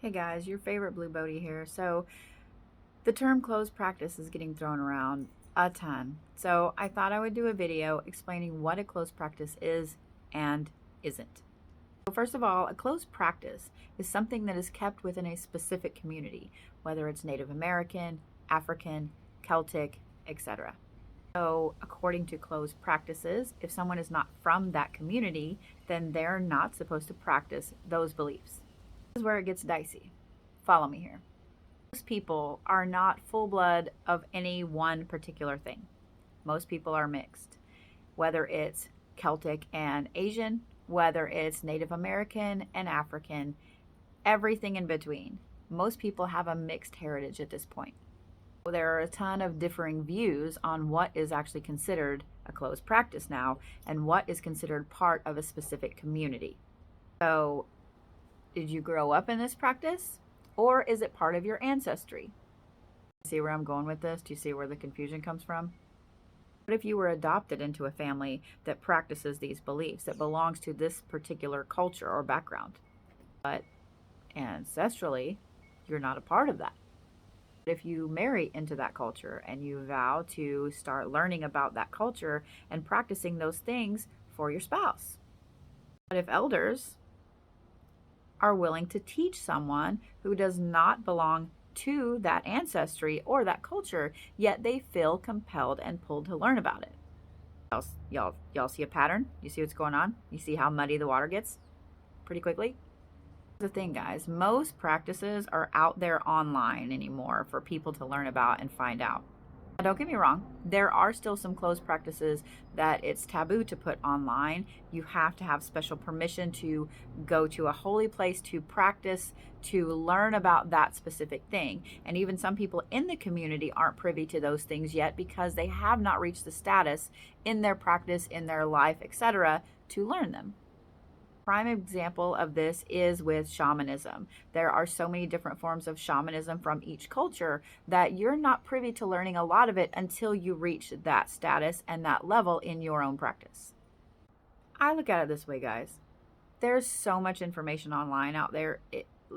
Hey guys, your favorite Blue Bodie here. So, the term closed practice is getting thrown around a ton. So, I thought I would do a video explaining what a closed practice is and isn't. So first of all, a closed practice is something that is kept within a specific community, whether it's Native American, African, Celtic, etc. So, according to closed practices, if someone is not from that community, then they're not supposed to practice those beliefs. This is where it gets dicey. Follow me here. Most people are not full blood of any one particular thing. Most people are mixed, whether it's Celtic and Asian, whether it's Native American and African, everything in between. Most people have a mixed heritage at this point. There are a ton of differing views on what is actually considered a closed practice now and what is considered part of a specific community. So, did you grow up in this practice, or is it part of your ancestry? See where I'm going with this? Do you see where the confusion comes from? What if you were adopted into a family that practices these beliefs, that belongs to this particular culture or background, but ancestrally, you're not a part of that? If you marry into that culture and you vow to start learning about that culture and practicing those things for your spouse? But if elders are willing to teach someone who does not belong to that ancestry or that culture, yet they feel compelled and pulled to learn about it? Y'all see a pattern? You see what's going on? You see how muddy the water gets pretty quickly? The thing, guys, most practices are out there online anymore for people to learn about and find out. Now, don't get me wrong, there are still some closed practices that it's taboo to put online. You have to have special permission to go to a holy place to practice, to learn about that specific thing. And even some people in the community aren't privy to those things yet because they have not reached the status in their practice, in their life, etc., to learn them. Prime example of this is with shamanism. There are so many different forms of shamanism from each culture that you're not privy to learning a lot of it until you reach that status and that level in your own practice. I look at it this way, guys. There's so much information online out there.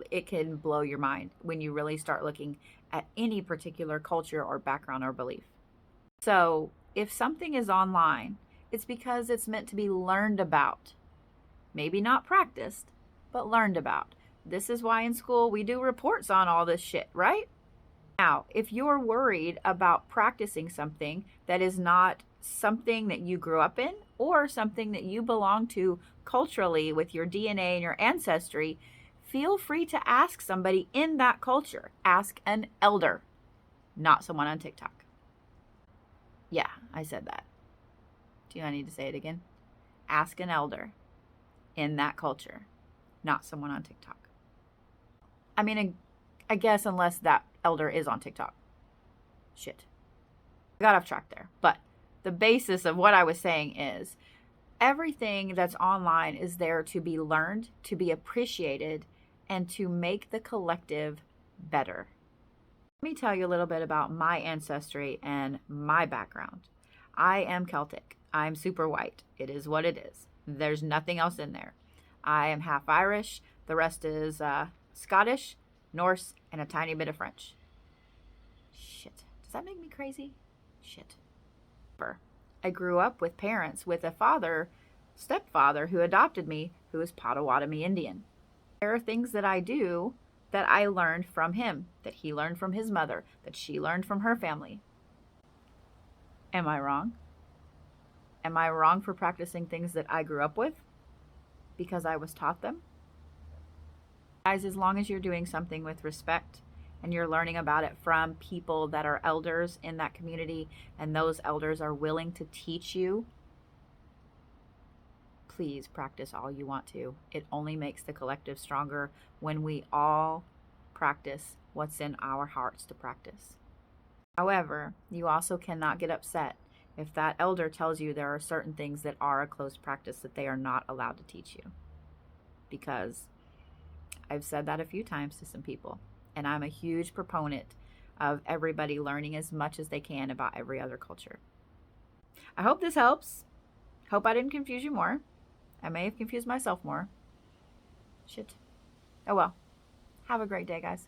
It can blow your mind when you really start looking at any particular culture or background or belief. So if something is online, it's because it's meant to be learned about. Maybe not practiced, but learned about. This is why in school we do reports on all this shit, right? Now, if you're worried about practicing something that is not something that you grew up in or something that you belong to culturally with your DNA and your ancestry, feel free to ask somebody in that culture. Ask an elder, not someone on TikTok. Yeah, I said that. Do I need to say it again? Ask an elder in that culture, not someone on TikTok. I mean, I guess unless that elder is on TikTok. Shit. I got off track there. But the basis of what I was saying is everything that's online is there to be learned, to be appreciated, and to make the collective better. Let me tell you a little bit about my ancestry and my background. I am Celtic. I'm super white. It is what it is. There's nothing else in there. I am half Irish. The rest is Scottish, Norse, and a tiny bit of French. Shit. Does that make me crazy? Shit. I grew up with parents with a stepfather who adopted me, who is Potawatomi Indian. There are things that I do that I learned from him, that he learned from his mother, that she learned from her family. Am I wrong? Am I wrong for practicing things that I grew up with because I was taught them? Guys, as long as you're doing something with respect and you're learning about it from people that are elders in that community and those elders are willing to teach you, please practice all you want to. It only makes the collective stronger when we all practice what's in our hearts to practice. However, you also cannot get upset if that elder tells you there are certain things that are a closed practice that they are not allowed to teach you. Because I've said that a few times to some people, and I'm a huge proponent of everybody learning as much as they can about every other culture. I hope this helps. Hope I didn't confuse you more. I may have confused myself more. Shit. Oh well. Have a great day, guys.